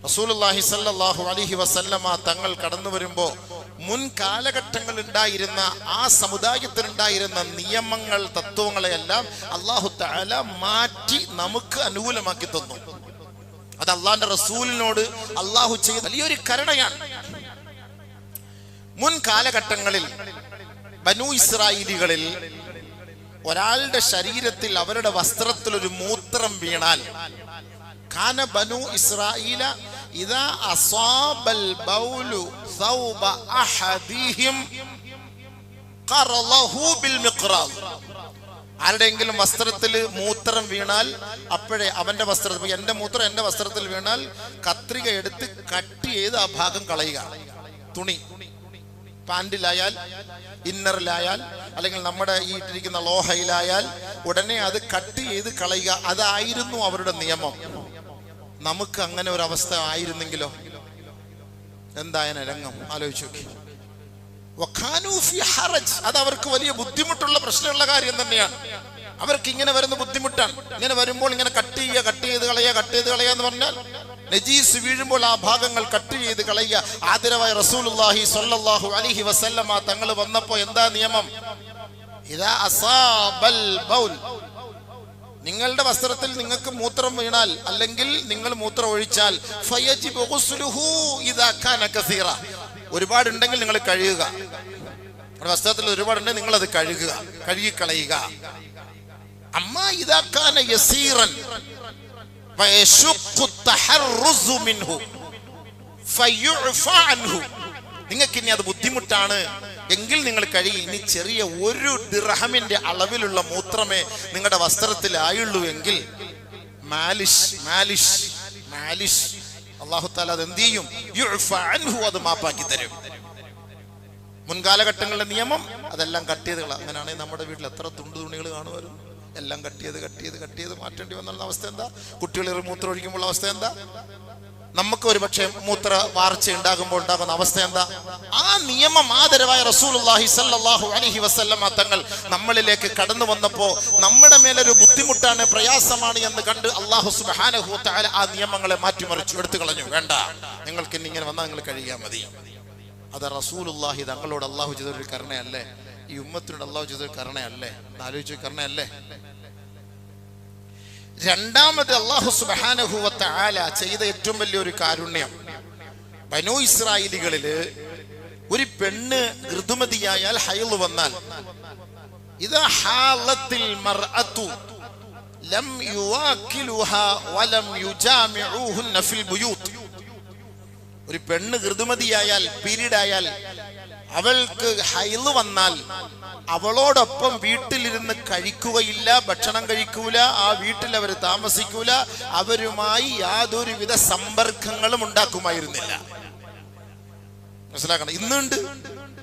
റസൂലുള്ളാഹി സ്വല്ലല്ലാഹു അലൈഹി വസല്ലമ തങ്ങൾ കടന്നു വരുമ്പോൾ മുൻ കാലഘട്ടങ്ങളിൽ ഉണ്ടായിരുന്ന ആ സമുദായത്തിനുണ്ടായിരുന്ന നിയമങ്ങൾ, തത്വങ്ങളെയെല്ലാം അല്ലാഹു തആല മാറ്റി നമുക്ക് അനുകൂലമാക്കി തന്നു. അത് അള്ളാന്റെ റസൂലിനോട് അള്ളാഹു ചെയ്ത വലിയൊരു കരുണയാണ്. മുൻ കാലഘട്ടങ്ങളിൽ ബനൂ ഇസ്രായേലികളിൽ ഒരാളുടെ ശരീരത്തിൽ, അവരുടെ വസ്ത്രത്തിൽ ഒരു മൂത്രം വീണാൽ, കാന ബനൂ ഇസ്രായേല ഇദാ അസാബൽ ബൗലു സൗബ അഹദിഹിം ഖറലഹു ബിൽ മിഖ്റാദ്. ആരുടെയെങ്കിലും വസ്ത്രത്തിൽ മൂത്രം വീണാൽ അപ്പോഴേ അവന്റെ വസ്ത്രത്തിൽ, എന്റെ മൂത്രം എന്റെ വസ്ത്രത്തിൽ വീണാൽ കത്രിക എടുത്ത് കട്ട് ചെയ്ത് ആ ഭാഗം കളയുക. തുണി പാൻറിലായാൽ, ഇന്നറിലായാൽ, അല്ലെങ്കിൽ നമ്മുടെ ഈ ഇട്ടിരിക്കുന്ന ലോഹയിലായാൽ ഉടനെ അത് കട്ട് ചെയ്ത് കളയുക. അതായിരുന്നു അവരുടെ നിയമം. നമുക്ക് അങ്ങനെ ഒരു അവസ്ഥ ആയിരുന്നെങ്കിലോ എന്തായന രംഗം ആലോചിച്ച് നോക്കി. അത് അവർക്ക് വലിയ ബുദ്ധിമുട്ടുള്ള പ്രശ്നമുള്ള കാര്യം തന്നെയാണ്. അവർക്ക് ഇങ്ങനെ വരുന്ന ബുദ്ധിമുട്ടാണ്. ഇങ്ങനെ വരുമ്പോൾ ഇങ്ങനെ കട്ട് ചെയ്ത് കളയുക എന്ന് പറഞ്ഞാൽ നജീസ് വീഴുമ്പോൾ ആ ഭാഗങ്ങൾ കട്ട് ചെയ്ത് കളയുക. ആദരവായ റസൂലുള്ളാഹി സ്വല്ലല്ലാഹു അലൈഹി വസല്ലമ തങ്ങൾ വന്നപ്പോ എന്താ നിയമം? ഇദാ അസാബൽ ബൗൽ, നിങ്ങളുടെ വസ്ത്രത്തിൽ നിങ്ങൾക്ക് മൂത്രം വീണാൽ, അല്ലെങ്കിൽ നിങ്ങൾ മൂത്രം ഒഴിച്ചാൽ, ഫയജിബു ഗുസ്ലുഹു ഇദാ കാന കസീറ, ഒരുപാടുണ്ടെങ്കിൽ നിങ്ങൾ കഴുകുക. വസ്ത്രത്തിൽ ഒരുപാടുണ്ടെങ്കിൽ നിങ്ങൾ അത് കഴുകിക്കളയുക. അമ്മാ ഇദാ കാന യസീറൻ ഫയശുഖു തഹർറുസു മിൻഹു ഫയുഅഫ അൻഹു, നിങ്ങൾക്ക് ഇനി അത് ബുദ്ധിമുട്ടാണ് എങ്കിൽ നിങ്ങൾ കഴുകി. ഇനി ചെറിയ ഒരു ദിർഹമിന്റെ അളവിലുള്ള മൂത്രമേ നിങ്ങളുടെ വസ്ത്രത്തിലായുള്ളൂ എങ്കിൽ മാലിഷ് അല്ലാഹു തആല അത് എന്ത് ചെയ്യും? യുഅഫ അൻഹു, അത് മാപ്പാക്കി തരും. മുൻകാലഘട്ടങ്ങളിലെ നിയമം അതെല്ലാം കട്ട് ചെയ്ത് കളയാം. അങ്ങനെയാണെങ്കിൽ നമ്മുടെ വീട്ടിൽ എത്ര തുണികൾ കാണുമായിരുന്നു? എല്ലാം കട്ട് ചെയ്ത് മാറ്റേണ്ടി വന്നുള്ള അവസ്ഥ എന്താ? കുട്ടികൾ മൂത്രം ഒഴിക്കുമ്പോൾ അവസ്ഥ എന്താ? നമുക്ക് ഒരു പക്ഷേ മൂത്ര വാർച്ച ഉണ്ടാകുമ്പോൾ ഉണ്ടാകുന്ന അവസ്ഥ എന്താ? ആ നിയമം ആദരവായ റസൂലുള്ളാഹി സ്വല്ലല്ലാഹു അലൈഹി വസല്ലമ തങ്ങൾ നമ്മളിലേക്ക് കടന്നു വന്നപ്പോ നമ്മുടെ മേലൊരു ബുദ്ധിമുട്ടാണ്, പ്രയാസമാണ് എന്ന് കണ്ട് അല്ലാഹു സുബ്ഹാനഹു വ തആല ആ നിയമങ്ങളെ മാറ്റിമറിച്ചു, എടുത്തു കളഞ്ഞു. വേണ്ട, നിങ്ങൾക്ക് ഇങ്ങനെ വന്നാൽ നിങ്ങൾ കഴിയാൻ മതി. അത് റസൂലുള്ളാഹി തങ്ങളോട് അല്ലാഹു ചെയ്തൊരു കരുണയല്ലേ? ഈ ഉമ്മത്തിനോട് അല്ലാഹു ചെയ്തൊരു കരുണയല്ലേ? ആലോചിച്ചു, കരുണയല്ലേ? രണ്ടാമത് അല്ലാഹു സുബ്ഹാനഹു വ തആല ചെയ്ത ഏറ്റവും വലിയൊരു കാരുണ്യം, ബനൂ ഇസ്രായേലികളില് ഒരു പെണ്ണ് ഋതുമതിയായാൽ, ഹൈള് വന്നാൽ, ഇദാ ഹാലത്തിൽ മർഅതു ലം യുവാക്കിലുഹാ വലം യുജാമിഉഹുന്ന ഫിൽ ബുയൂത്ത്. ഒരു പെണ്ണ് ഋതുമതിയായാൽ, പീരീഡ് ആയാൽ, അവൾക്ക് ഹൈള് വന്നാൽ അവളോടൊപ്പം വീട്ടിലിരുന്ന് കഴിക്കുകയില്ല, ഭക്ഷണം കഴിക്കൂല, ആ വീട്ടിൽ അവർ താമസിക്കൂല, അവരുമായി യാതൊരുവിധ സമ്പർക്കങ്ങളും ഉണ്ടാക്കുമായിരുന്നില്ല. മനസ്സിലാക്കണം. ഇന്നുണ്ട്,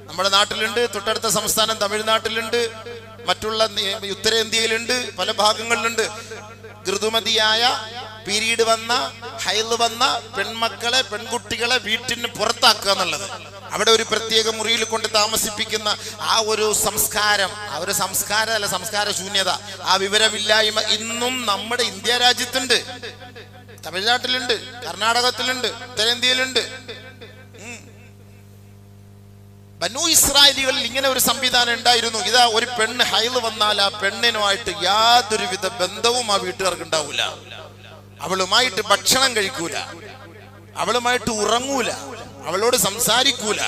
നമ്മുടെ നാട്ടിലുണ്ട്, തൊട്ടടുത്ത സംസ്ഥാനം തമിഴ്നാട്ടിലുണ്ട്, മറ്റുള്ള ഉത്തരേന്ത്യയിലുണ്ട്, പല ഭാഗങ്ങളിലുണ്ട്. ഋതുമതിയായ, പീരീഡ് വന്ന, ഹൈള് വന്ന പെൺമക്കളെ, പെൺകുട്ടികളെ വീട്ടിന് പുറത്താക്കുക എന്നുള്ളത്, അവിടെ ഒരു പ്രത്യേക മുറിയിൽ കൊണ്ട് താമസിപ്പിക്കുന്ന ആ ഒരു സംസ്കാരം, ആ ഒരു സംസ്കാരമല്ല, സംസ്കാര ശൂന്യത, ആ വിവരമില്ലായ്മ ഇന്നും നമ്മുടെ ഇന്ത്യ രാജ്യത്തുണ്ട്. തമിഴ്നാട്ടിലുണ്ട്, കർണാടകത്തിലുണ്ട്, ഉത്തരേന്ത്യയിലുണ്ട്. ബനൂ ഇസ്രായേലികളിൽ ഇങ്ങനെ ഒരു സംവിധാനം ഉണ്ടായിരുന്നു. ഇതാ ഒരു പെണ്ണ് ഹൈള് വന്നാൽ ആ പെണ്ണിനുമായിട്ട് യാതൊരുവിധ ബന്ധവും ആ വീട്ടുകാർക്ക് ഉണ്ടാവൂല. അവളുമായിട്ട് ഭക്ഷണം കഴിക്കൂല, അവളുമായിട്ട് ഉറങ്ങൂല, അവളോട് സംസാരിക്കൂല.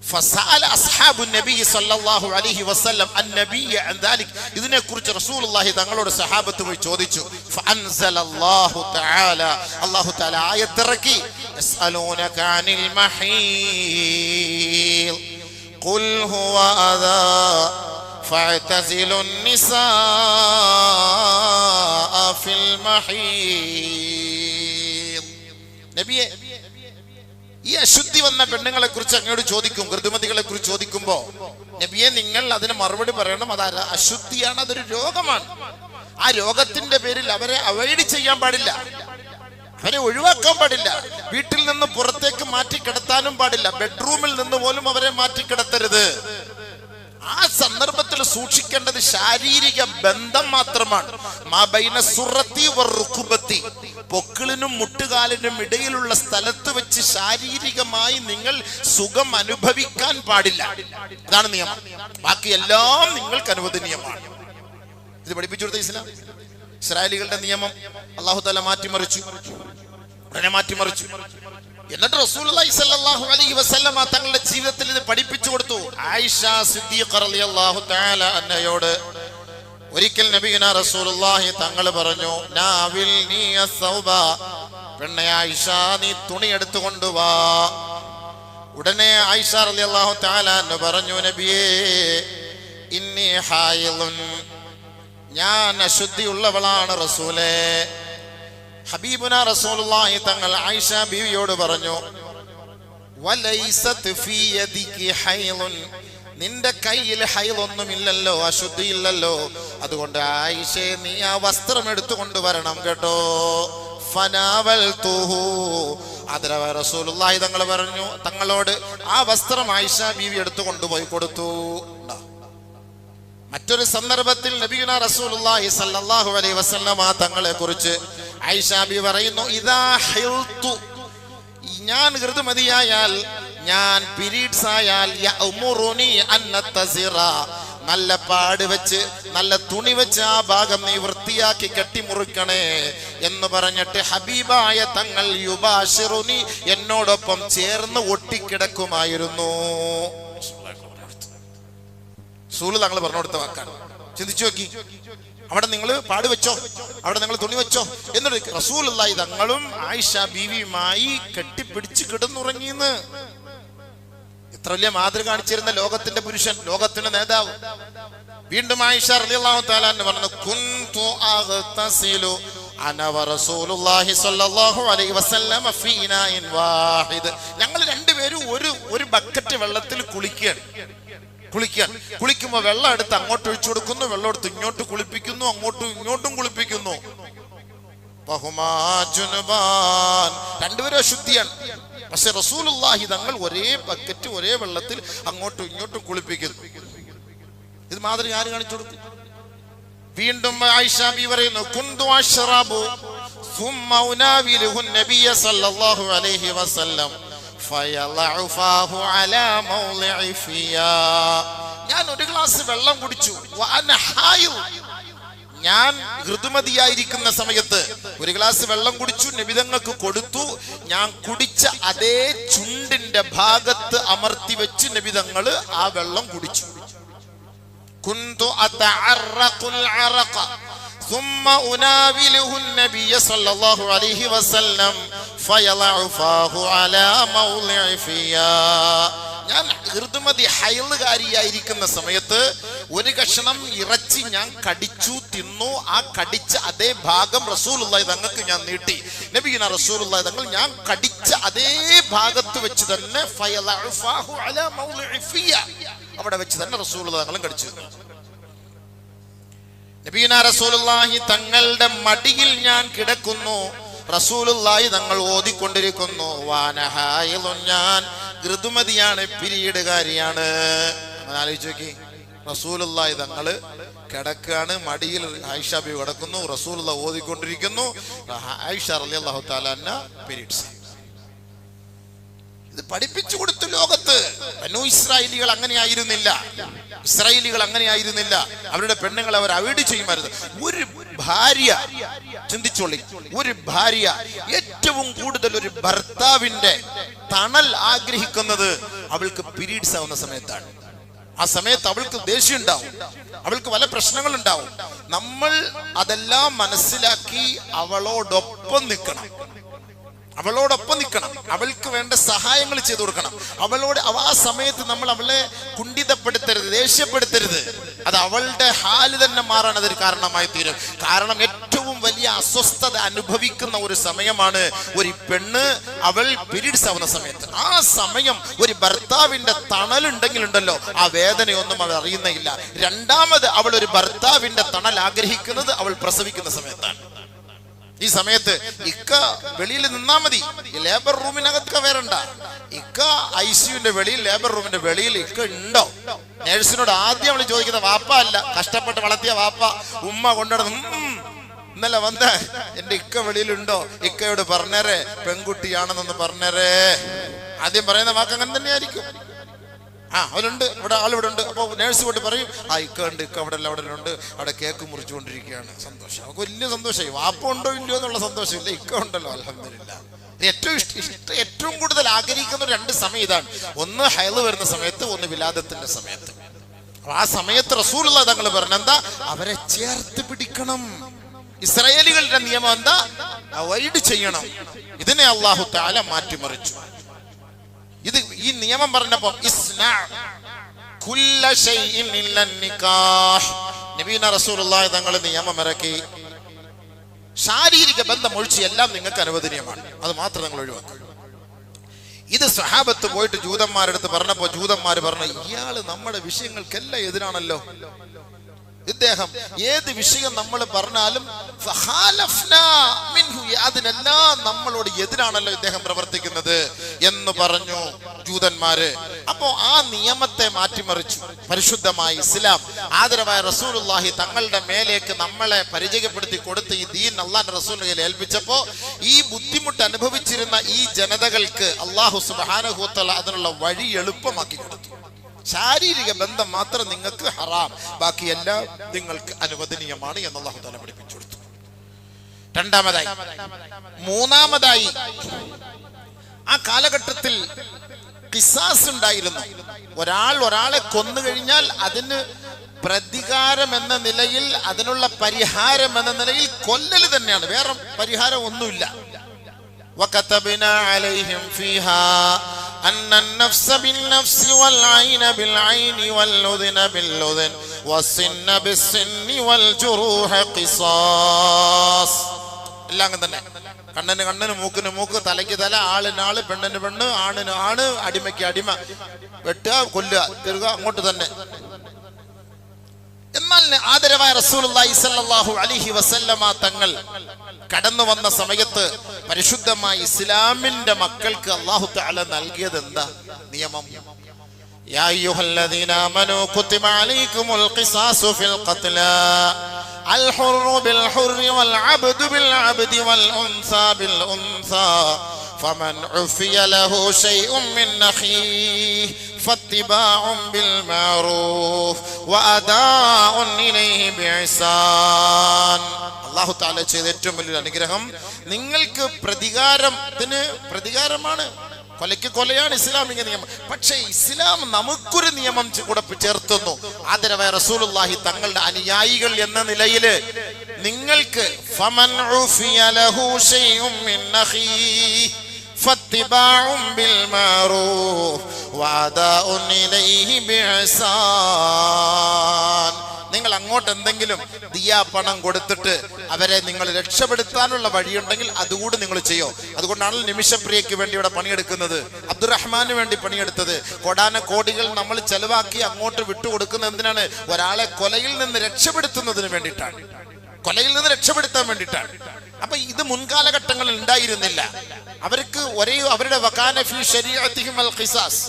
ഫസഅല അസ്ഹാബു നബി സല്ലല്ലാഹു അലൈഹി വസല്ലം അന്നബിയ അൻ ദാലിക്, ഇതിനെക്കുറിച്ച് റസൂലുള്ളാഹി തങ്ങളോട് സഹാബത്ത് പോയി ചോദിച്ചു. ഫഅൻസലല്ലാഹു തആല, അല്ലാഹു തആല ആയത്തിറക്കി, യസ്അലൂനക അനിൽ മഹീൽ ഖുൽ ഹുവ അദാ ഫഅതസിലുൻ നിസാഅ ഫിൽ മഹീൽ. നബിയെ, ഈ അശുദ്ധി വന്ന പെണ്ണുങ്ങളെ കുറിച്ച് അങ്ങോട്ട് ചോദിക്കും, ഋതുമതികളെ കുറിച്ച് ചോദിക്കുമ്പോ നബിയെ നിങ്ങൾ അതിന് മറുപടി പറയണം. അത് അശുദ്ധിയാണ്, അതൊരു രോഗമാണ്. ആ രോഗത്തിന്റെ പേരിൽ അവരെ അവോയ്ഡ് ചെയ്യാൻ പാടില്ല, അവരെ ഒഴിവാക്കാൻ പാടില്ല, വീട്ടിൽ നിന്ന് പുറത്തേക്ക് മാറ്റി കിടത്താനും പാടില്ല, ബെഡ്റൂമിൽ നിന്ന് പോലും അവരെ മാറ്റി കിടത്തരുത്. ആ സന്ദർഭത്തിൽ സൂക്ഷിക്കേണ്ടത് ശാരീരിക ബന്ധം മാത്രമാണ്. പൊക്കിളിനും മുട്ടുകാലിനും ഇടയിലുള്ള സ്ഥലത്ത് വെച്ച് ശാരീരികമായി നിങ്ങൾ സുഖം അനുഭവിക്കാൻ പാടില്ല. ഇതാണ് നിയമം. ബാക്കി എല്ലാം നിങ്ങൾക്ക് അനുവദനീയമാണ്. ഇത് പഠിപ്പിച്ചു കൊടുത്ത ഇസ്ലാം. ഇസ്രായേലികളുടെ നിയമം അല്ലാഹു തആല മാറ്റിമറിച്ചു. എന്നിട്ട് റസൂലുള്ളാഹി സ്വല്ലല്ലാഹു അലൈഹി വസല്ലമ തങ്ങളുടെ ജീവിതത്തിൽ ഇത് പഠിപ്പിച്ചു കൊടുത്തു. ആയിഷ സിദ്ദീഖ റളിയല്ലാഹു തആല അന്നയോട് ഒരിക്കൽ നബിയുനാ റസൂലുള്ളാഹി തങ്ങൾ പറഞ്ഞു, നാവിൽ നീ അസ്സൗബ, പെണ്ണെ ആയിഷ നീ തുണി എടുത്തു കൊണ്ടുവാ. ഉടനെ ആയിഷ റളിയല്ലാഹു തആല അന്ന പറഞ്ഞു, നബിയേ ഇന്നി ഹായിളുൻ, ഞാൻ അശുദ്ധിയുള്ളവളാണ് റസൂലേ. ഹബീബുന റസൂലുള്ളാഹി തങ്ങൾ ആയിഷ ബീവിയോട് പറഞ്ഞു, വലൈസത് ഫീ യദികി ഹൈളുൻ, നിന്റെ കയ്യിൽ ഹൈലൊന്നുമില്ലല്ലോ, അശുദ്ധിയില്ലല്ലോ. അതുകൊണ്ട് ആയിഷേ നീ ആ വസ്ത്രം എടുത്തുകൊണ്ട് വരണം കേട്ടോ. ഫനാവൽതുഹു, അതിരവ റസൂലുള്ളാഹി തങ്ങൾ പറഞ്ഞു തങ്ങളോട് ആ വസ്ത്രം ആയിഷ ബീവി എടുത്തു കൊണ്ടുപോയി കൊടുത്തു. മറ്റൊരു സന്ദർഭത്തിൽ നബിയുനാ റസൂലുള്ളാഹി സ്വല്ലല്ലാഹു അലൈഹി വസല്ലമ തങ്ങളെ കുറിച്ച് ആയിഷ ബീവി പറയുന്നു, ഇദാ ഹിൽതു, ഞാൻ ഋതുമതിയായാൽ, ഞാൻ പീരീഡ്സ് ആയാൽ, യഅ്മുറുനി അൻ നതസിറ, നല്ല പാട് വെച്ച് നല്ല തുണി വെച്ച് ആ ഭാഗം നീ വൃത്തിയാക്കി കെട്ടിമുറിക്കണേ എന്ന് പറഞ്ഞിട്ട് ഹബീബായ തങ്ങൾ യുബാശിറുനി, എന്നോടൊപ്പം ചേർന്ന് ഒട്ടിക്കിടക്കുമായിരുന്നു. റസൂൽ തങ്ങൾ പറഞ്ഞു കൊടുത്ത വാക്കാണ്. ചിന്തിച്ചു നോക്കി. അവിടെ നിങ്ങൾ പാട് വെച്ചോ, അവിടെ നിങ്ങൾ തുണി വെച്ചോ എന്നിട്ട് റസൂലുള്ളാഹി തങ്ങളും ആയിഷ ബീവിയുമായി കെട്ടിപ്പിടിച്ച് കിടന്നുറങ്ങിയെന്ന്. എത്ര വലിയ മാതൃക കാണിച്ചിരുന്ന ലോകത്തിന്റെ പുരുഷൻ, ലോകത്തിന്റെ നേതാവ്. വീണ്ടും ആയിഷ റളിയല്ലാഹു തആല അൻഹ പറഞ്ഞു, കുൻതു അഗ്തസിലു അന വറസൂലുള്ളാഹി സ്വല്ലല്ലാഹു അലൈഹി വസല്ലം ഫീ ഇനാഇൻ വാഹിദ്. ഞങ്ങൾ രണ്ടുപേരും ഒരു ബക്കറ്റ് വെള്ളത്തിൽ കുളിക്കുമ്പോൾ വെള്ളം എടുത്ത് അങ്ങോട്ട് ഒഴിച്ചു കൊടുക്കുന്നു, വെള്ളം എടുത്ത് ഇങ്ങോട്ട് കുളിപ്പിക്കുന്നു, അങ്ങോട്ടും ഇങ്ങോട്ടും കുളിപ്പിക്കുന്നു. രണ്ടുപേരും അശുദ്ധിയാണ്. പക്ഷെ റസൂലുള്ളാഹി തങ്ങൾ ഒരേ ബക്കറ്റ് ഒരേ വെള്ളത്തിൽ അങ്ങോട്ടും ഇങ്ങോട്ടും കുളിപ്പിക്കുന്നു. ഇത് മാതൃക ആര് കാണിച്ചു കൊടുക്കും? വീണ്ടും ആയിഷ ബി പറയുന്നു, കുന്തു അശ്റബു സുമ്മ ഉനാവിലുഹു നബിയ സല്ലല്ലാഹു അലൈഹി വസല്ലം ഫയളഉ ഫാഹു അലാ മൗളിഇ ഫിയാ. ഞാൻ ഒരു ഗ്ലാസ് വെള്ളം കുടിച്ചു. വഅന ഹായിൽ, ഞാൻ ഋതുമതിയായിരിക്കുന്ന സമയത്ത് ഒരു ഗ്ലാസ് വെള്ളം കുടിച്ചു, നബിതങ്ങൾക്ക് കൊടുത്തു. ഞാൻ കുടിച്ച അതേ ചുണ്ടിന്റെ ഭാഗത്ത് അമർത്തി വെച്ച് നബിതങ്ങള് ആ വെള്ളം കുടിച്ചു. കുന്തു അതഅറഖുൽ അറഖ ثم أناوله النبي صلى الله عليه وسلم فيضع فاه على موضع فيا. ഞാൻ ഋതുമതി ഹൈലുകാരിയായിരിക്കുന്ന സമയത്ത് ഒരു കഷണം ഇറച്ചി ഞാൻ കടിച്ചു തിന്നു. ആ കടിച്ച അതേ ഭാഗം റസൂലുള്ളാഹി തങ്ങൾക്ക് ഞാൻ നീട്ടി. നബിയുനാ റസൂലുള്ളാഹി തങ്ങൾ ഞാൻ കടിച്ച അതേ ഭാഗത്ത് വെച്ച് തന്നെ ഫയളഉ ഫാഹു അലാ മൗളിഇ ഫിയാ, അവിടെ വെച്ച് തന്നെ റസൂലുള്ളാഹി തങ്ങളും കടിച്ചു. നബിയുനാ റസൂലുള്ളാഹി തങ്ങളുടെ മടിയിൽ ഞാൻ കിടക്കുന്നു. റസൂലുള്ളാഹി തങ്ങൾ ഓതിക്കൊണ്ടിരിക്കുന്നു. വാനഹായിലുൻ, ഞാൻ ഋതുമതിയാണ്, പീരീഡുകാരിയാണ്. ആലോചിച്ച് നോക്കി. റസൂലുള്ളാഹി തങ്ങള് കിടക്കാണ്, മടിയിൽ ആയിഷ ബി കിടക്കുന്നു, റസൂലുള്ളാഹി ഓതിക്കൊണ്ടിരിക്കുന്നു. ആയിഷ റളിയല്ലാഹു തആല അൻഹ പീരീഡ്സ്. ഇത് പഠിപ്പിച്ചു കൊടുത്തു ലോകത്ത്. ബനൂ ഇസ്രായേലികൾ അങ്ങനെയായിരുന്നില്ല. അവരുടെ പെണ്ണുങ്ങൾ അവർ അവോയ്ഡ് ചെയ്യുമായിരുന്നു. ഒരു ഭാര്യ, ചിന്തിച്ചോളി, ഒരു ഭാര്യ ഏറ്റവും കൂടുതൽ ഒരു ഭർത്താവിന്റെ തണൽ ആഗ്രഹിക്കുന്നത് അവൾക്ക് പീരീഡ്സ് ആവുന്ന സമയത്താണ്. ആ സമയത്ത് അവൾക്ക് ദേഷ്യം ഉണ്ടാവും, അവൾക്ക് പല പ്രശ്നങ്ങൾ ഉണ്ടാവും. നമ്മൾ അതെല്ലാം മനസ്സിലാക്കി അവളോടൊപ്പം നിൽക്കണം, അവൾക്ക് വേണ്ട സഹായങ്ങൾ ചെയ്തു കൊടുക്കണം. ആ സമയത്ത് നമ്മൾ അവളെ കുണ്ഠിതപ്പെടുത്തരുത്, ദേഷ്യപ്പെടുത്തരുത്. അത് അവളുടെ ഹാല് തന്നെ മാറാൻ അതൊരു കാരണമായി തീരും. കാരണം ഏറ്റവും വലിയ അസ്വസ്ഥത അനുഭവിക്കുന്ന ഒരു സമയമാണ് ഒരു പെണ്ണ് അവൾ പീരീഡ്സ് ആവുന്ന സമയത്ത്. ആ സമയം ഒരു ഭർത്താവിന്റെ തണലുണ്ടെങ്കിലുണ്ടല്ലോ, ആ വേദനയൊന്നും അവൾ അറിയുന്നില്ല. രണ്ടാമത് അവൾ ഒരു ഭർത്താവിന്റെ തണൽ ആഗ്രഹിക്കുന്നത് അവൾ പ്രസവിക്കുന്ന സമയത്താണ്. ഈ സമയത്ത് ഇക്ക വെളിയിൽ നിന്നാ മതി, ലേബർ റൂമിനകത്ത് വരണ്ട. ഇക്ക ICUവിന്റെ വെളിയിൽ, ലേബർ റൂമിന്റെ വെളിയിൽ ഇക്ക ഉണ്ടോ? നേഴ്സിനോട് ആദ്യം അവള് ചോദിക്കുന്ന വാപ്പ അല്ല, കഷ്ടപ്പെട്ട് വളർത്തിയ വാപ്പ ഉമ്മ കൊണ്ടുവന്ന് ഇന്നലെ വന്ന എന്റെ ഇക്ക വെളിയിലുണ്ടോ, ഇക്കയോട് പറഞ്ഞേരെ പെൺകുട്ടിയാണെന്നൊന്ന് പറഞ്ഞേരെ. ആദ്യം പറയുന്ന വാക്ക് അങ്ങനെ തന്നെയായിരിക്കും. അവരുണ്ട്, ഇവിടെ ആളിവിടെ ഉണ്ട്. അപ്പോൾ നേഴ്സ് പോയിട്ട് പറയും, ഇക്ക ഉണ്ട്, ഇക്ക അവിടെ ഉണ്ട്, അവിടെ കേക്ക് മുറിച്ചുകൊണ്ടിരിക്കുകയാണ്. സന്തോഷം, അവർക്ക് വലിയ സന്തോഷമായി. വാപ്പ ഉണ്ടോ ഇല്ലയോ എന്നുള്ള സന്തോഷമില്ല, ഇക്ക ഉണ്ടല്ലോ അൽഹംദുലില്ലാഹ്. ഏറ്റവും കൂടുതൽ ആഗ്രഹിക്കുന്ന 2 സമയം ഇതാണ്. ഒന്ന് ഹൈള് വരുന്ന സമയത്ത്, ഒന്ന് വിലാദത്തിന്റെ സമയത്ത്. ആ സമയത്ത് റസൂലുള്ളാഹി തങ്ങൾ പറഞ്ഞെന്താ, അവരെ ചേർത്ത് പിടിക്കണം. ഇസ്രായേലികളുടെ നിയമം എന്താ, അവോയ്ഡ് ചെയ്യണം. ഇതിനെ അല്ലാഹു തആല മാറ്റിമറിച്ചു. ഈ നിയമം പറഞ്ഞപ്പോ നബീന റസൂലുള്ളാഹി തങ്ങൾ നിയമം ഇറക്കി, ശാരീരിക ബന്ധം ഒഴിച്ച് എല്ലാം നിങ്ങൾക്ക് അനുവദനീയമാണ്, അത് മാത്രം നിങ്ങൾ ഒഴിവാക്കുക. ഇത് സ്വഹാബത്ത് പോയിട്ട് ജൂതന്മാരെടുത്ത് പറഞ്ഞപ്പോ ജൂതന്മാര് പറഞ്ഞു, ഇയാള് നമ്മുടെ വിഷയങ്ങൾക്കെല്ലാം എതിരാണല്ലോ. ഇദ്ദേഹം ഏത് വിഷയം നമ്മൾ പറഞ്ഞാലും അതിനെല്ലാം നമ്മളോട് എതിരാണല്ലോ ഇദ്ദേഹം പ്രവർത്തിക്കുന്നത് എന്ന് പറഞ്ഞു ജൂതന്മാര്. അപ്പോ ആ നിയമത്തെ മാറ്റിമറിച്ചു പരിശുദ്ധമായ ഇസ്ലാം. ആദരവായ റസൂലുള്ളാഹി തങ്ങളുടെ മേലേക്ക് നമ്മളെ പരിചയപ്പെടുത്തി കൊടുത്ത് ഈ ദീൻ അല്ലാഹുവിന്റെ റസൂലിനെ ഏൽപ്പിച്ചപ്പോ ഈ ബുദ്ധിമുട്ട് അനുഭവിച്ചിരുന്ന ഈ ജനതകൾക്ക് അല്ലാഹു സുബ്ഹാനഹു വ തആല അതിനുള്ള വഴി എളുപ്പമാക്കി കൊടുത്തു. ശാരീരിക ബന്ധം മാത്രം നിങ്ങൾക്ക് ഹറാം, ബാക്കിയെല്ലാം നിങ്ങൾക്ക് അനുവദനീയമാണ് എന്ന് അല്ലാഹു തആല പഠിപ്പിച്ചു കൊടുത്തു. മൂന്നാമതായി ആ കാലഘട്ടത്തിൽ ഖിസാസ് ഉണ്ടായിരുന്നു. ഒരാളെ കൊന്നു കഴിഞ്ഞാൽ അതിന് പ്രതികാരം എന്ന നിലയിൽ, അതിനുള്ള പരിഹാരം എന്ന നിലയിൽ കൊല്ലൽ തന്നെയാണ്, വേറെ പരിഹാരം ഒന്നുമില്ല. وكتبنا عليهم فيها أن النفس بالنفس والعين بالعين والأذن بالأذن والسن بالسن والجروح قصاص. എല്ലാം അങ്ങനെ തന്നെ. കണ്ണന് കണ്ണന്, മൂക്കിന് മൂക്ക്, തലയ്ക്ക് തല, ആളിന് ആള്, പെണ്ണിന് പെണ്ണ്, ആണിന് ആണ്, അടിമയ്ക്ക് അടിമ, വെട്ടുക കൊല്ലുക, തിരുക, അങ്ങോട്ട് തന്നെ. എന്നാൽ ആദരവായ റസൂലുള്ളാഹി സ്വല്ലല്ലാഹു അലൈഹി വസല്ലമ തങ്ങൾ കടന്നു വന്ന സമയത്ത് പരിശുദ്ധമായ ഇസ്ലാമിന്റെ മക്കൾക്ക് അല്ലാഹു തആല നൽകിയത് എന്താ നിയമം? യാ അയ്യുഹല്ലദീന ആമനൂ കുതിബ അലൈക്കുമുൽ ഖിസാസു ഫിൽ ഖത്ലാ അൽ ഹുർറു ബിൽ ഹുർരി വൽ അബ്ദു ബിൽ അബ്ദി വൽ ഉൻസാ ബിൽ ഉൻസാ فمن عفي له شيء من أخيه فاتباع بالمعروف وأداء إليه بإحسان. അല്ലാഹു തആല ചെയ്ത ഏറ്റവും വലിയ അനുഗ്രഹം, നിങ്ങൾക്ക് പ്രതികാരമാണ്, കൊലയ്ക്ക് കൊലയാണ് ഇസ്ലാമിക നിയമം. പക്ഷേ ഇസ്ലാം നമുക്കൊരു നിയമം കൂടെ ചേർത്തുന്നു. ആദരവായ റസൂലുള്ളാഹി തങ്ങളുടെ അനുയായികൾ എന്ന നിലയിൽ നിങ്ങൾക്ക് ഫമൻ ഉഫിയ ലഹു ശൈഉം മിൻ അഖീഹി ഫത്തിബാഉം ബിൽ മഅറൂഫ് വഅദാഉൻ ഇലൈഹി ബിഇഹ്സാൻ. നിങ്ങൾ അങ്ങോട്ട് എന്തെങ്കിലും ദിയാപണം കൊടുത്തിട്ട് അവരെ നിങ്ങൾ രക്ഷപ്പെടുത്താനുള്ള വഴിയുണ്ടെങ്കിൽ അതുകൂടി നിങ്ങൾ ചെയ്യോ. അതുകൊണ്ടാണ് നിമിഷപ്രിയയ്ക്ക് വേണ്ടി ഇവിടെ പണിയെടുക്കുന്നത്, അബ്ദുറഹ്മാന് വേണ്ടി പണിയെടുത്തത്. കോടാന കോടികൾ നമ്മൾ ചെലവാക്കി അങ്ങോട്ട് വിട്ടുകൊടുക്കുന്നത് എന്തിനാണ്? ഒരാളെ കൊലയിൽ നിന്ന് രക്ഷപ്പെടുത്തുന്നതിന് വേണ്ടിയിട്ടാണ്, കൊലയിൽ നിന്ന് രക്ഷപ്പെടുത്താൻ വേണ്ടിയിട്ടാണ്. അപ്പൊ ഇത് മുൻകാലഘട്ടങ്ങളിൽ ഉണ്ടായിരുന്നില്ല. അവർക്ക് അവരുടെ വകാന ഫീ ശരീഅത്തിഹിം അൽ ഖിസാസ്,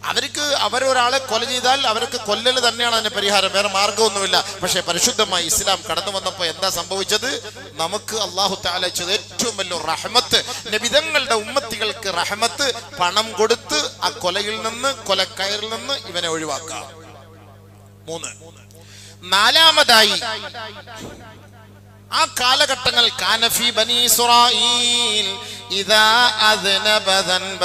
അവർക്ക് അവരൊരാളെ കൊല ചെയ്താൽ അവർക്ക് കൊല്ലൽ തന്നെയാണ് അതിന് പരിഹാരം, വേറെ മാർഗമൊന്നുമില്ല. പക്ഷെ പരിശുദ്ധമായ ഇസ്ലാം കടന്നു വന്നപ്പോൾ എന്താ സംഭവിച്ചത്? നമുക്ക് അല്ലാഹു തആല ചെയ്ത ഏറ്റവും വലിയ റഹ്മത്ത്, നബിതങ്ങളുടെ ഉമ്മത്തികൾക്ക് റഹ്മത്ത്, പണം കൊടുത്ത് ആ കൊലയിൽ നിന്ന്, കൊലക്കയറിൽ നിന്ന് ഇവനെ ഒഴിവാക്കാം. 3. നാലാമതായി ആ കാലഘട്ടങ്ങൾ കാനഫി ബനി ഇസ്രായീൽ ഇദാ അദ്നബ ദൻബ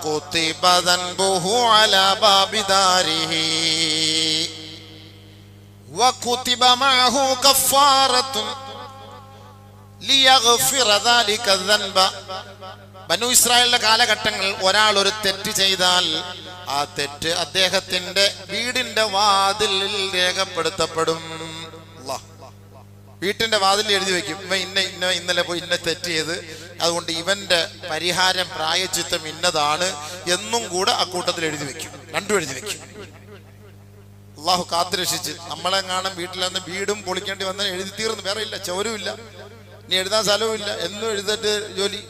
കുതിബ ദൻബുഹു അലാ ബാബി ദാരിഹി വകുതിബ മഅഹു കഫാറത്തുൻ ലിയഗ്ഫിറ ദാലിക ദൻബ. ബനു ഇസ്രായേലിന്റെ കാലഘട്ടങ്ങൾ ഒരാൾ ഒരു തെറ്റ് ചെയ്താൽ ആ തെറ്റ് അദ്ദേഹത്തിന്റെ വീടിന്റെ വാതിലിൽ രേഖപ്പെടുത്തപ്പെടും. വീട്ടിന്റെ വാതിൽ എഴുതി വെക്കും, ഇവൻ ഇന്നലെ പോയി തെറ്റ് ചെയ്ത്, അതുകൊണ്ട് ഇവന്റെ പരിഹാരം പ്രായച്ചിത്തം ഇന്നതാണ് എന്നും കൂടെ ആ കൂട്ടത്തിൽ എഴുതി വെക്കും. രണ്ടും എഴുതി വെക്കും. അള്ളാഹു കാത്തുരക്ഷിച്ച് നമ്മളെ കാണാൻ വീട്ടിൽ നിന്ന് വീടും പൊളിക്കേണ്ടി വന്നാൽ എഴുതി തീർന്നു, വേറെ ഇല്ല, ചോരുമില്ല. ഇനി എഴുതാൻ സ്ഥലവുമില്ല, എന്നും എഴുതിട്ട് ജോലി.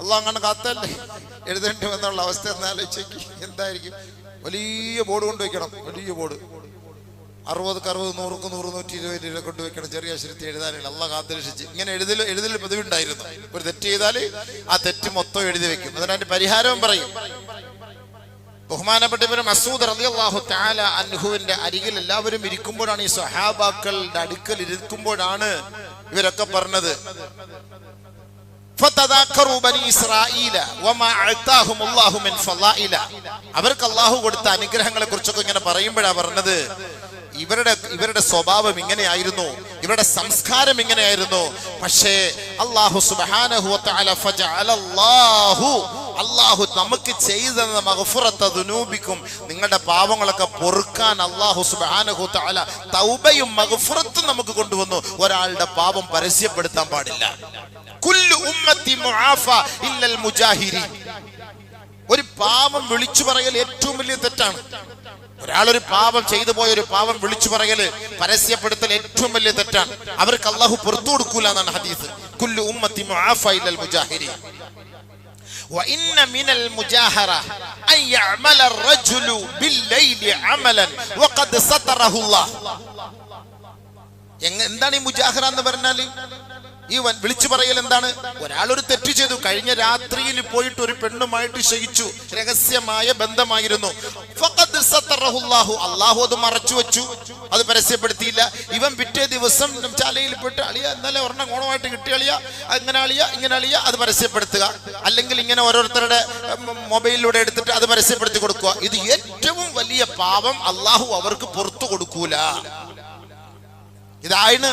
അള്ളാഹ് അങ്ങനെ കാത്തല്ലേ എഴുതേണ്ടി വന്നുള്ള അവസ്ഥ എന്ന് ആലോചിച്ചേക്ക് എന്തായിരിക്കും. വലിയ ബോർഡ് കൊണ്ടുവയ്ക്കണം, വലിയ ബോർഡ് 60-ക്ക് 60, 100-ക്ക് 100, 120 രൂപ കൊണ്ടുവയ്ക്കണം. ചെറിയ അക്ഷരത്തിൽ എഴുതാനില്ല. അള്ളാഹ് കാത്തുരക്ഷിച്ച്. ഇങ്ങനെ എഴുതൽ പതിവുണ്ടായിരുന്നു. ഒരു തെറ്റ് ചെയ്താൽ ആ തെറ്റ് മൊത്തം എഴുതി വെക്കും. അതിന്റെ പരിഹാരവും പറയും. ബഹുമാനപ്പെട്ട ഇബ്നു മസ്ഊദ് റളിയല്ലാഹു തആല അൻഹുവിന്റെ അരികിൽ എല്ലാവരും ഇരിക്കുമ്പോഴാണ്, ഈ സ്വഹാബാക്കളുടെ അടുക്കൽ ഇരിക്കുമ്പോഴാണ് ഇവരൊക്കെ പറഞ്ഞത്, അവർക്ക് അള്ളാഹു കൊടുത്ത അനുഗ്രഹങ്ങളെ കുറിച്ചൊക്കെ ഇങ്ങനെ പറയുമ്പോഴാണ് പറഞ്ഞത്, ഇവരുടെ സ്വഭാവം ഇങ്ങനെയായിരുന്നു, ഇവരുടെ സംസ്കാരം ഇങ്ങനെയായിരുന്നു. പക്ഷേ അല്ലാഹു സുബ്ഹാനഹു വ തആല അല്ലാഹു നമുക്ക് ചെയ്തു തന്ന മഗ്ഫിറത ദുനൂബിക്കും, നിങ്ങളുടെ പാപങ്ങളൊക്കെ പൊറുക്കാൻ അല്ലാഹു സുബ്ഹാനഹു വ തആല തൗബയും മഗ്ഫിറത്തും നമുക്ക് കൊണ്ടുവന്നു. ഒരാളുടെ പാപം പരസ്യപ്പെടുത്താൻ പാടില്ല. കുല്ലു ഉമ്മത്തി മുആഫ ഇല്ലൽ മുജാഹിരീൻ. ഒരു പാപം വിളിച്ചു പറയൽ ഏറ്റവും വലിയ തെറ്റാണ്. ഒരാളൊരു പാപം ചെയ്തു പോയ ഒരു പാപം വിളിച്ചു പറയല്, പരസ്യപ്പെടുത്തൽ ഏറ്റവും വലിയ തെറ്റാണ്. അവർക്ക് അല്ലാഹു പുറത്തു കൊടുക്കൂല എന്നാണ് ഹദീസ്. കുല്ലു ഉമ്മത്തി മുആഫ ഇല്ലൽ മുജാഹിരീൻ. وإن من المجاهرة أن يعمل الرجل بالليل عملا وقد ستره الله. എന്താണ് ഈ മുജാഹറ എന്ന് പറഞ്ഞാൽ? ഈ വിളിച്ചു പറയൽ എന്താണ്? ഒരാളൊരു തെറ്റ് ചെയ്തു, കഴിഞ്ഞ രാത്രിയിൽ പോയിട്ട് ഒരു പെണ്ണുമായിട്ട് ശയിച്ചു, രഹസ്യമായ ബന്ധമായിരുന്നു. അള്ളാഹു അത് മറച്ചു വെച്ചു, അത് പരസ്യപ്പെടുത്തിയില്ല. ഇവൻ പിറ്റേ ദിവസം ചാലയിൽ പോയിട്ട് അളിയ ഇന്നലെ ഒരെണ്ണം ഗുണമായിട്ട് കിട്ടിയ അളിയ, അങ്ങനെ അളിയ, ഇങ്ങനെ അളിയ, അത് പരസ്യപ്പെടുത്തുക. അല്ലെങ്കിൽ ഇങ്ങനെ ഓരോരുത്തരുടെ മൊബൈലിലൂടെ എടുത്തിട്ട് അത് പരസ്യപ്പെടുത്തി കൊടുക്കുക. ഇത് ഏറ്റവും വലിയ പാപം. അള്ളാഹു അവർക്ക് പുറത്തു കൊടുക്കൂല. ഇതാണ്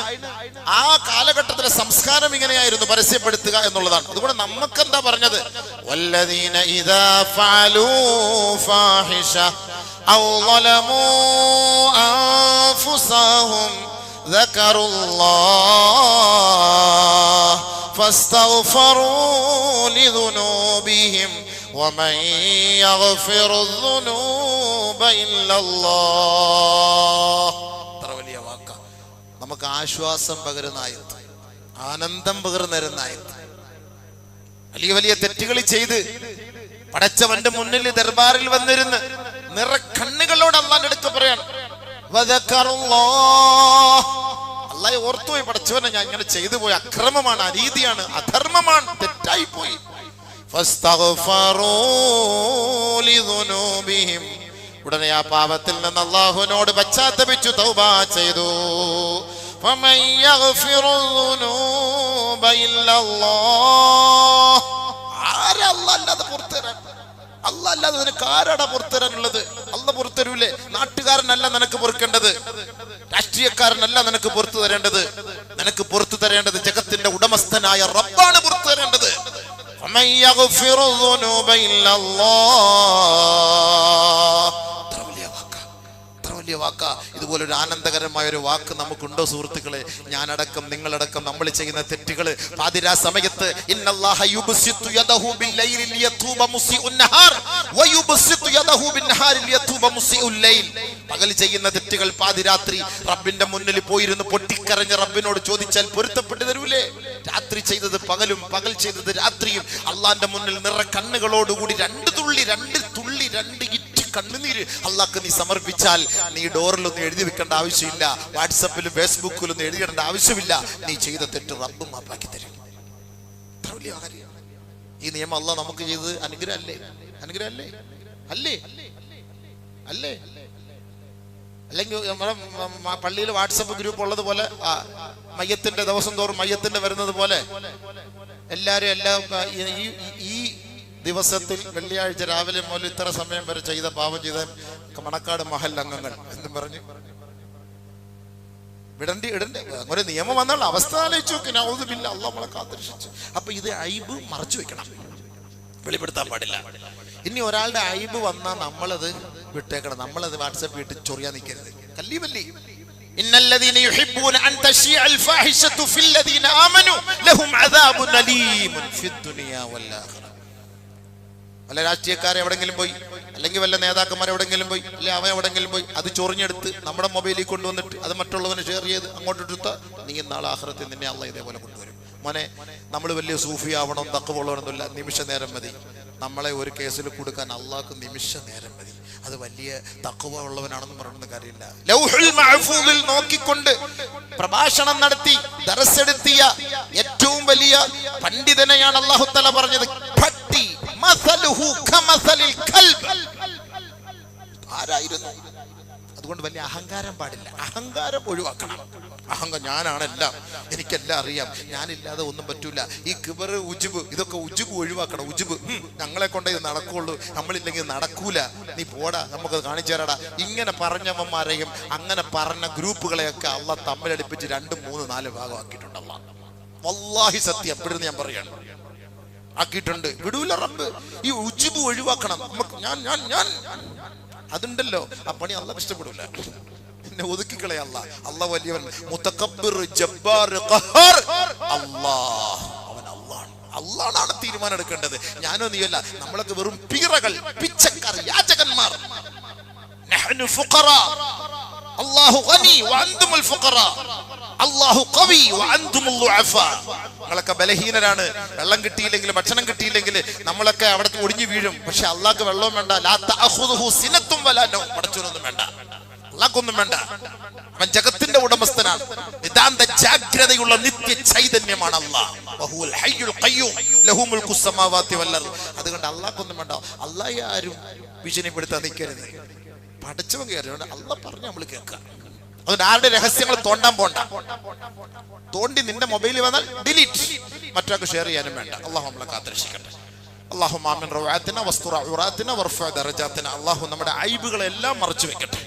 ആ കാലഘട്ടത്തിലെ സംസ്കാരം. ഇങ്ങനെയായിരുന്നു, പരസ്യപ്പെടുത്തുക എന്നുള്ളതാണ്. അതുകൊണ്ട് നമുക്ക് എന്താ പറഞ്ഞത്? വല്ലദീന ഇദാ ഫഅലൂ ഫാഹിഷ ഔ ളലമൂ അൻഫുസഹും ദക്കറുല്ലാഹ് ഫസ്തഗ്ഫറൂ ലിദുനൂബിഹിം വമൻ യഗ്ഫിറു ദുനൂബ ഇല്ലല്ലാഹ്. നമുക്ക് ആശ്വാസം പകരുന്നായത്, ആനന്ദം പകർന്നരുന്നായത്. വലിയ വലിയ തെറ്റുകൾ ചെയ്ത് പടച്ചവന്റെ മുന്നിൽ ദർബാറിൽ വന്നിരുന്ന് നിറക്കണ്ണുകളോട് അള്ളാന്റെ അടുത്ത് പറയാണ്, അള്ളാഹെ ഓർത്തുപോയി, പടച്ചവനെ ഞാൻ ഇങ്ങനെ ചെയ്തു പോയി, അക്രമമാണ്, അനീതിയാണ്, അധർമ്മമാണ്, തെറ്റായി പോയി. ഉടനെ ആ പാപത്തിൽ നിന്ന് അല്ലാഹുവിനോട് പശ്ചാത്തപിച്ചു, തൗബ ചെയ്തു. ഫമൻ യഗ്ഫിറു ദുനൂബ ഇല്ലല്ലാഹ്. ആരാ അല്ലാഹുവല്ലാതെ പുറത്തുതരാൻ? അല്ലാഹുവല്ലാതെ നിനക്ക് ആരാടാ പുറത്തുതരാനുള്ളത്? അല്ലാഹു പുറത്തുതരൂലേ? നാട്ടുകാരനല്ല നിനക്ക് പൊറുക്കേണ്ടത്, രാഷ്ട്രീയക്കാരനല്ല നിനക്ക് പുറത്തു തരേണ്ടത്. നിനക്ക് പുറത്തു തരേണ്ടത് ജഗത്തിന്റെ ഉടമസ്ഥനായ റബ്ബാണ് പുറത്തു തരേണ്ടത്. ഫമൻ യഗ്ഫിറു ദുനൂബ ഇല്ലല്ലാഹ്. വാക്ക. ഇതുപോലൊരു ആനന്ദകരമായ ഒരു വാക്ക് നമുക്കുണ്ടോ സുഹൃത്തുക്കളെ? ഞാനടക്കം നിങ്ങളടക്കം നമ്മൾ ചെയ്യുന്ന തെറ്റുകൾ പാതിരാ സമയത്ത് ഇന്നല്ലാഹ യുബ്സിത്തു യദഹു ബില്ലൈലി ലിയതൂബ മുസിഉൻ നഹാർ വയുബ്സിത്തു യദഹു ബിന്നഹാരി ലിയതൂബ മുസിഉൽ ലൈൽ. പകൽ ചെയ്യുന്ന തെറ്റുകൾ പാതിരാത്രി റബ്ബിന്റെ മുന്നിൽ പോയിരുന്ന് പൊട്ടിക്കരഞ്ഞ് റബ്ബിനോട് ചോദിച്ചാൽ പൊരുത്തപ്പെട്ടു തരൂലേ? രാത്രി ചെയ്തത് പകലും, പകൽ ചെയ്തത് രാത്രിയും അള്ളാന്റെ മുന്നിൽ നിറ കണ്ണുകളോടുകൂടി രണ്ട് കണ്ണുനീര് അള്ളാഹ്ക്ക് നീ സമർപ്പിച്ചാൽ നീ ഡോറിലൊന്നും എഴുതി വെക്കേണ്ട ആവശ്യമില്ല, വാട്സപ്പിലും ഫേസ്ബുക്കിലൊന്നും എഴുതിയിടേണ്ട ആവശ്യമില്ല. നീ ചെയ്ത തെറ്റ് റബ്ബും മാപ്പാക്കി തരും. ഈ നിയമം അള്ളാഹ് നമുക്ക് ചെയ്തത് അനുഗ്രഹമല്ലേ? അനുഗ്രഹമല്ലേ? അല്ലേ? അല്ലേ? അല്ലെങ്കിൽ നമ്മുടെ പള്ളിയിൽ വാട്സപ്പ് ഗ്രൂപ്പ് ഉള്ളത് പോലെ, മയ്യത്തിന്റെ ദിവസം തോറും മയ്യത്തിന്റെ വരുന്നത് പോലെ എല്ലാരും ഈ ദിവസത്തിൽ വെള്ളിയാഴ്ച രാവിലെ മുതൽ ഇത്ര സമയം വരെ ചെയ്ത പാപം ചെയ്ത മണക്കാട് മഹൽ അംഗങ്ങൾ എന്നും പറഞ്ഞു ഇടണ്ടേ. ഒരു നിയമം വന്നുള്ള അവസ്ഥ ആലോചിച്ചു നോക്കി. നൗദുബില്ലാ, അല്ലാഹു നമ്മളെ കാത്തിരക്ഷിച്ചു. അപ്പൊ ഇത് ഐബ് മറച്ചു വെക്കണം, വെളിപ്പെടുത്താൻ പാടില്ല. ഇനി ഒരാളുടെ ഐബ് വന്നാൽ നമ്മളത് വിട്ടേക്കണം, നമ്മളത് വാട്സാപ്പ് വിട്ട് ചൊറിയാൻ നിൽക്കരുത്. കല്ലീവല്ലി ഇന്നല്ലദീന യുഹിബ്ബൂന അൻ തശീഅൽ ഫാഹിശതു ഫില്ലദീന ആമനു ലഹും അദാബുൻ അലീമുൻ ഫിദ്ദുനിയാ വൽ ആഖിറ. വല്ല രാഷ്ട്രീയക്കാരെ എവിടെങ്കിലും പോയി, അല്ലെങ്കിൽ വല്ല നേതാക്കന്മാർ എവിടെങ്കിലും പോയി, അല്ലെങ്കിൽ അവൻ എവിടെങ്കിലും പോയി അത് ചൊറിഞ്ഞെടുത്ത് നമ്മുടെ മൊബൈലിൽ കൊണ്ടുവന്നിട്ട് അത് മറ്റുള്ളവന് ഷെയർ ചെയ്ത് അങ്ങോട്ട് എടുത്താൽ നീ നാളെ ആഖിറത്തിൽ നിന്നെ അള്ളാഹ് ഇതേപോലെ കൊണ്ടുവരും. മോനെ, നമ്മൾ വലിയ സൂഫി ആവണം, തഖ്വയുള്ളവനൊന്നുമില്ല. നിമിഷ നേരം മതി. നമ്മളെ ഒരു കേസിൽ കൊടുക്കാൻ അള്ളാഹ്ക്ക് നിമിഷ നേരം മതി. അത് വലിയ തഖ്വ ഉള്ളവനാണെന്ന് പറയുന്ന കാര്യമില്ല. ലൗഹുൽ മഹ്ഫൂദിൽ നോക്കിക്കൊണ്ട് പ്രഭാഷണം നടത്തി ദർസെടുത്തിയ ഏറ്റവും വലിയ പണ്ഡിതനെയാണ് അല്ലാഹു തആല പറഞ്ഞത്, ഫട്ടി മസലുഹു കമസലിൽ കൽബ്. ആരായിരുന്നു? അതുകൊണ്ട് വലിയ അഹങ്കാരം പാടില്ല. അഹങ്കാരം ഒഴിവാക്കണം. ഞാനാണെല്ലാം, എനിക്കെല്ലാം അറിയാം, ഞാനില്ലാതെ ഒന്നും പറ്റൂല. ഈ കിബർ, ഉജുബ്, ഇതൊക്കെ ഉജുബ് ഒഴിവാക്കണം. ഉജുബ് ഞങ്ങളെ കൊണ്ടേ ഇത് നടക്കുള്ളൂ, നമ്മളില്ലെങ്കിൽ നടക്കൂല, നീ പോടാ, നമുക്ക് കാണിച്ചു തരാടാ. ഇങ്ങനെ പറഞ്ഞവന്മാരെയും അങ്ങനെ പറഞ്ഞ ഗ്രൂപ്പുകളെയൊക്കെ അള്ളാഹ് തമ്മിലടിപ്പിച്ച് 2, 3, 4 ഭാഗമാക്കിയിട്ടുണ്ട്. അള്ളാഹ് വല്ലാഹി സത്യം ഇവിടുന്ന് ഞാൻ പറയാണ്, ആക്കിയിട്ടുണ്ട്. വിടൂല റബ്ബ്. ഈ ഉജുബ് ഒഴിവാക്കണം. നമുക്ക് ഞാൻ അതുണ്ടല്ലോ, ആ പണി അള്ളാഹ് ഇഷ്ടപ്പെടൂല. എന്നെ ഒതുക്കിക്കളയാ അള്ളാഹ്. അള്ളാഹ് വലിയവൻ, മുതകബ്ബിർ, ജബ്ബാർ, ഖഹാർ. അള്ളാഹാണ് തീരുമാനം എടുക്കേണ്ടത്, ഞാനോ നീയല്ല. നമ്മളൊക്കെ വെറും പീറകൾ, പിച്ചക്കാർ, യാചകന്മാർ. നഹ്നു ഫുഖറാ, അല്ലാഹു ഗനി വഅൻതുമുൽ ഫുഖറാ, അല്ലാഹു ഖവി വഅൻതുമുൽ ളുഅഫാ. നമ്മളൊക്കെ ബലഹീനരാണ്. വെള്ളം കിട്ടിയില്ലെങ്കിൽ, ഭക്ഷണം കിട്ടിയില്ലെങ്കിൽ നമ്മളൊക്കെ അവിടെ ഒടിഞ്ഞു വീഴും. പക്ഷെ അള്ളാഹ്ക്ക് വെള്ളവും വേണ്ട, ലാ തഅഖുദുഹു സിനത്തും വലാ നൗം. പടച്ചോനൊന്നും വേണ്ട, അള്ളാഹ്ക്കൊന്നും വേണ്ട. അവൻ ജഗത്തിന്റെ ഉടമസ്ഥനാണ്. നിതാന്ത ജാഗ്രതയുള്ള നിത്യ ചൈതന്യമാണ് അള്ളാഹ്. വഹുവൽ ഹയ്യുൽ ഖയ്യൂം ലഹു മുൽക്കു സമാവാതി വൽ അർദ്. അതുകൊണ്ട് അള്ളാഹ്ക്കൊന്നും വേണ്ട. അള്ളാഹ് ആരും ഭീഷണിപ്പെടുത്താൻ നിൽക്കരുത്. പഠിച്ചവൻ കയറിയോണ്ട് അള്ളാഹ് പറഞ്ഞ് നമ്മൾ കേൾക്കുക. അതുകൊണ്ട് ആരുടെ രഹസ്യങ്ങൾ തോണ്ടാൻ പോണ്ട. തോണ്ടി നിന്റെ മൊബൈലിൽ വന്നാൽ ഡിലീറ്റ്, മറ്റൊരാൾക്ക് ഷെയർ ചെയ്യാനും വേണ്ട. അള്ളാഹു നമ്മളെ കാത്തുരക്ഷിക്കട്ടെ. അല്ലാഹുമ്മ ആമിൻ റവഅത്തിന വസ്തുറ ഉറാത്തിന വർഫഅ ദറജാത്തിന. അള്ളാഹു നമ്മുടെ ഐബുകളെല്ലാം മറച്ചു വെക്കട്ടെ.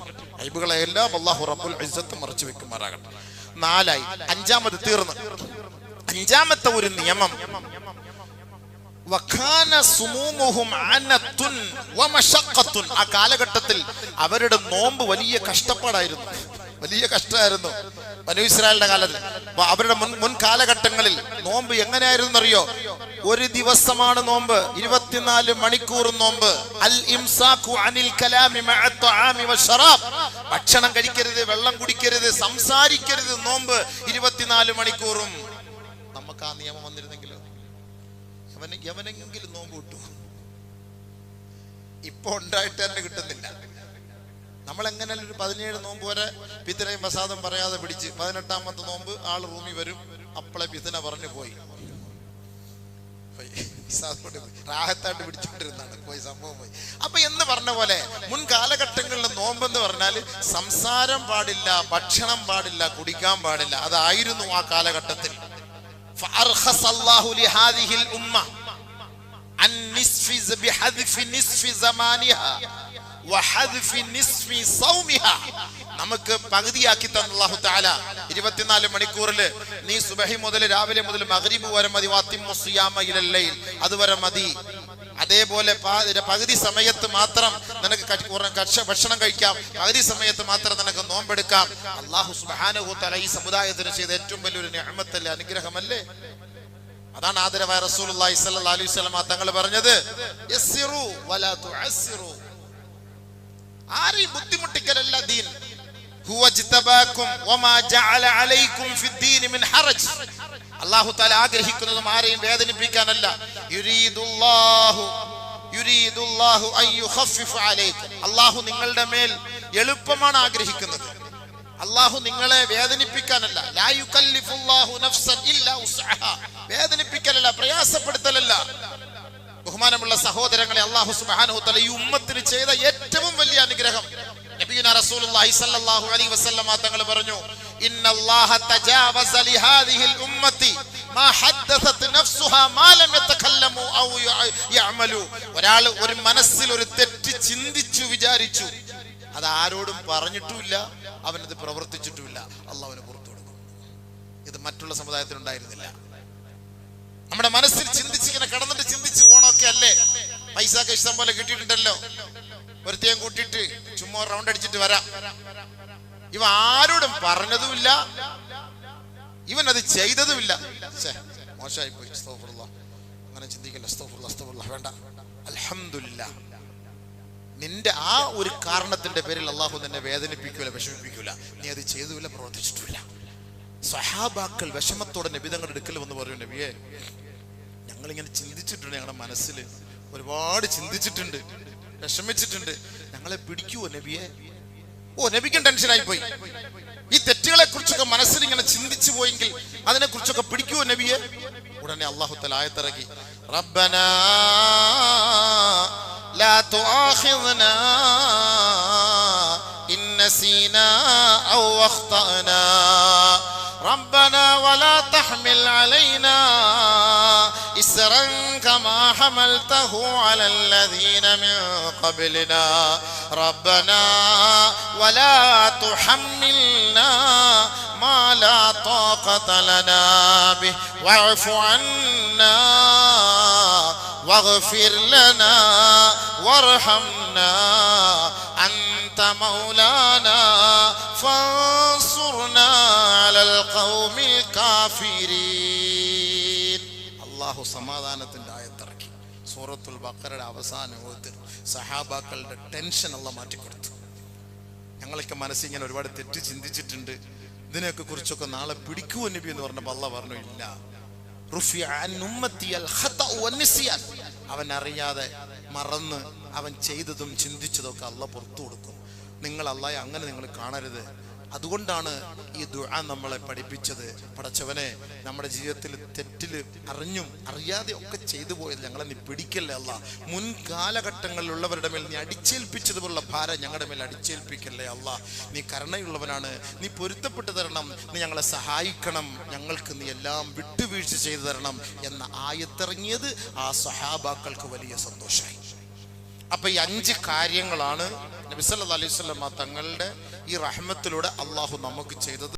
ഐബുകളെല്ലാം അള്ളാഹു റബ്ബുൽ ഇസ്സത്ത് മറച്ചു വെക്കുമാറാകട്ടെ. 4 5ാമത് തീർന്നു. 5ാമത്തെ ഒരു നിയമം, വഖാന സുമൂമുഹും അനത്തുൻ വമശഖത്തുൻ. ആ കാലഘട്ടത്തിൽ അവരുടെ നോമ്പ് വലിയ കഷ്ടപ്പാടായിരുന്നു, വലിയ കഷ്ടമായിരുന്നു. ബനൂ ഇസ്രായേലിന്റെ കാലത്തിൽ, അവരുടെ മുൻ കാലഘട്ടങ്ങളിൽ നോമ്പ് എങ്ങനെയായിരുന്നു അറിയോ? ഒരു ദിവസമാണ് നോമ്പ്, 24 മണിക്കൂർ നോമ്പ്. അൽ ഇംസാഖു അനിൽ കലാമി മഅ ത്വആമി വശറാബ്. ഭക്ഷണം കഴിക്കരുത്, വെള്ളം കുടിക്കരുത്, സംസാരിക്കരുത്. നോമ്പ് 24 മണിക്കൂറും. നമുക്ക് ആ നിയമം വന്നിരുന്നെങ്കിലോ എവനെങ്കിലും നോമ്പ് കിട്ടു. ഇപ്പൊ ഉണ്ടായിട്ട് തന്നെ കിട്ടുന്നില്ല. നമ്മളെങ്ങനെ ഒരു 17 നോമ്പ് വരെ പിത്തനയും പ്രസാദം പറയാതെ പിടിച്ച് 18ാമത്തെ നോമ്പ് ആള് റൂമിൽ വരും, അപ്പളെ പിത്തന പറഞ്ഞു പോയി. റാഹത്തായിട്ട് പിടിച്ചോണ്ടിരുന്നാണ്, പോയി സംഭവം പോയി. അപ്പൊ എന്ന് പറഞ്ഞ പോലെ മുൻ കാലഘട്ടങ്ങളിലെ നോമ്പെന്ന് പറഞ്ഞാൽ സംസാരം പാടില്ല, ഭക്ഷണം പാടില്ല, കുടിക്കാൻ പാടില്ല. അതായിരുന്നു ആ കാലഘട്ടത്തിൽ. നമുക്ക് പകുതിയാക്കി തന്ന അല്ലാഹു തആല 24 മണിക്കൂറിൽ നീ സുബഹി മുതൽ രാവിലെ മുതൽ മഗ്രിബ് വരെ മതി, വഅത്തിമ്മു സിയാമ ഇലൽ ലൈൽ, അതുവരെ മതി. അതേപോലെ പകുതി സമയത്ത് മാത്രം നിനക്ക് ഭക്ഷണം കഴിക്കാം, പകുതി സമയത്ത് മാത്രം നിനക്ക് നോമ്പെടുക്കാം. അല്ലാഹു സുബ്ഹാനഹു വ തആല ഈ സമുദായത്തിന് ചെയ്ത ഏറ്റവും വലിയൊരു നിഅമത്തല്ലേ, അനുഗ്രഹമല്ലേ? അതാണ് ആദരവായ റസൂലുള്ളാഹി സ്വല്ലല്ലാഹു അലൈഹി വസല്ലം തങ്ങൾ പറഞ്ഞത്, യസ്സിറു വലാ തുഅസ്സിറു. ആരെയും ബുദ്ധിമുട്ടിക്കലല്ല ദീൻ. ഹുവ ജ്തബാകും വമാ ജഅല അലൈക്കും ഫിദ്ദീനി മിൻ ഹറജ്. അല്ലാഹു തആല ആഗ്രഹിക്കുന്നതും ആരെയും വേദനിപ്പിക്കാനല്ല. യുരീദുല്ലാഹു അൻ യുഖഫിഫ അലൈക്കും. അല്ലാഹു നിങ്ങളുടെ മേൽ എളുപ്പമാണ് ആഗ്രഹിക്കുന്നത്. അല്ലാഹു നിങ്ങളെ വേദനിപ്പിക്കാനല്ല. ലാ യുകല്ലിഫുല്ലാഹു നഫ്സൻ ഇല്ലാ ഉസ്അഹാ. വേദനിപ്പിക്കലല്ല, പ്രയാസപ്പെടുത്തലല്ല. ബഹുമാനമുള്ള സഹോദരങ്ങളെ, അല്ലാഹു സുബ്ഹാനഹു തആല ഈ ഉമ്മത്തിന് ചെയ്ത ഏറ്റവും വലിയ അനുഗ്രഹം, നബിയുനാ റസൂലുള്ളാഹി സ്വല്ലല്ലാഹു അലൈഹി വസല്ലം തങ്ങൾ പറഞ്ഞു, ഇന്നല്ലാഹ തജാവസ ലിഹാദിഹിൽ ഉമ്മത്തി മാ ഹദ്ദസത് നഫ്സുഹാ മാ ലം യതകല്ലമു ഔ യഅമലു. ഒരാൾ ഒരു മനസ്സിൽ ഒരു തെറ്റ് ചിന്തിച്ചു വിചാരിച്ചു, അത് ആരോടും പറഞ്ഞിട്ടുമില്ല, അവനത് പ്രവർത്തിച്ചിട്ടുമില്ല, അല്ലാഹു അവനെ പുറത്തു കൊടുക്കും. ഇത് മറ്റുള്ള സമുദായത്തിൽ ഉണ്ടായിരുന്നില്ല. നമ്മുടെ മനസ്സിൽ ചിന്തിച്ചിങ്ങനെ കിടന്നിട്ട് ചിന്തിച്ച് ഓണമൊക്കെ അല്ലേ, പൈസ ഒക്കെ ഇഷ്ടം പോലെ കിട്ടിയിട്ടുണ്ടല്ലോ, ഒരുത്തേം കൂട്ടിയിട്ട് ചുമ്മാ റൗണ്ട് അടിച്ചിട്ട് വരാം. ഇവ ആരോടും പറഞ്ഞതുമില്ല, ഇവൻ അത് ചെയ്തതുമില്ല. മോശമായി പോയി, അസ്തഗ്ഫിറുല്ലാഹ്, അങ്ങനെ ചിന്തിക്കല്ല, അസ്തഗ്ഫിറുല്ലാഹ് വേണ്ട. അൽഹംദുലില്ലാഹ്, നിന്റെ ആ ഒരു കാരണത്തിന്റെ പേരിൽ അള്ളാഹു നിന്നെ വേദനിപ്പിക്കൂല, വിഷമിപ്പിക്കൂല. നീ അത് ചെയ്തുമില്ല, പ്രവർത്തിച്ചിട്ടില്ല. സ്വഹാബാക്കൾ വിഷമത്തോടെ നബി തങ്ങളുടെ അടുക്കൽ വന്ന് പറയും, നബിയെ ഞങ്ങളിങ്ങനെ ചിന്തിച്ചിട്ടുണ്ട്, ഞങ്ങളുടെ മനസ്സിൽ ഒരുപാട് ചിന്തിച്ചിട്ടുണ്ട്, വിഷമിച്ചിട്ടുണ്ട്, ഞങ്ങളെ പിടിക്കുവോ നബിയെ? ഓ, നബിക്കും ടെൻഷനായി പോയി. ഈ തെറ്റുകളെ കുറിച്ചൊക്കെ മനസ്സിൽ ഇങ്ങനെ ചിന്തിച്ചു പോയെങ്കിൽ അതിനെ കുറിച്ചൊക്കെ പിടിക്കുവോ നബിയെ? ഉടനെ അല്ലാഹു തആല ആയത്തിറക്കി, റബ്ബനാ ലാ തുആഖിദ്നാ ഇൻ നസീനാ ഔ അഖ്തഅനാ ربنا ولا تحمل علينا إسرا كما حملته على الذين من قبلنا ربنا ولا تحملنا ما لا طاقة لنا به واعف عنا واغفر لنا وارحمنا أنت مولانا فانصرنا على القوم الكافرين. അല്ലാഹു സമാധാനത്തിന്റെ ആയത്തിറക്കി. സൂറത്തുൽ ബഖറയുടെ അവസാനം സഹാബാക്കളുടെ ടെൻഷൻ അല്ലാഹു മാറ്റിക്കൊടുത്തു. ഞങ്ങളൊക്കെ മനസ്സിൽ ഇങ്ങനെ ഒരുപാട് തെറ്റ് ചിന്തിച്ചിട്ടുണ്ട്, ഇതിനെയൊക്കെ കുറിച്ചൊക്കെ നാളെ പിടിക്കുവോ നബി എന്ന് പറഞ്ഞപ്പോൾ അല്ലാഹു പറഞ്ഞു, ഇല്ല, അവൻ അറിയാതെ മറന്ന് അവൻ ചെയ്തതും ചിന്തിച്ചതൊക്കെ അല്ലാഹു പുറത്തു കൊടുക്കും. നിങ്ങൾ അല്ലാഹയെ അങ്ങനെ നിങ്ങൾ കാണരുത്. അതുകൊണ്ടാണ് ഈ ദുആ നമ്മളെ പഠിപ്പിച്ചത്. പടച്ചവനെ, നമ്മുടെ ജീവിതത്തിൽ തെറ്റില് അറിഞ്ഞും അറിയാതെ ഒക്കെ ചെയ്തു പോയത് ഞങ്ങളെ നീ പിടിക്കല്ലേ അല്ലാ. മുൻകാലഘട്ടങ്ങളിലുള്ളവരുടെ മേൽ നീ അടിച്ചേൽപ്പിച്ചതുപോലുള്ള ഭാരം ഞങ്ങളുടെ മേൽ അടിച്ചേൽപ്പിക്കല്ലേ അല്ലാ. നീ കരുണയുള്ളവനാണ്, നീ പൊരുത്തപ്പെട്ടു തരണം, നീ ഞങ്ങളെ സഹായിക്കണം, ഞങ്ങൾക്ക് നീ എല്ലാം വിട്ടുവീഴ്ച ചെയ്തു തരണം എന്ന ആയത്തിറങ്ങിയത് ആ സ്വഹാബാക്കൾക്ക് വലിയ സന്തോഷമായി. അപ്പൊ ഈ 5 കാര്യങ്ങളാണ് നബി സല്ലല്ലാഹു അലൈഹി വസല്ലം തങ്ങളുടെ ഈ റഹ്മത്തിലൂടെ അള്ളാഹു നമുക്ക് ചെയ്തത്.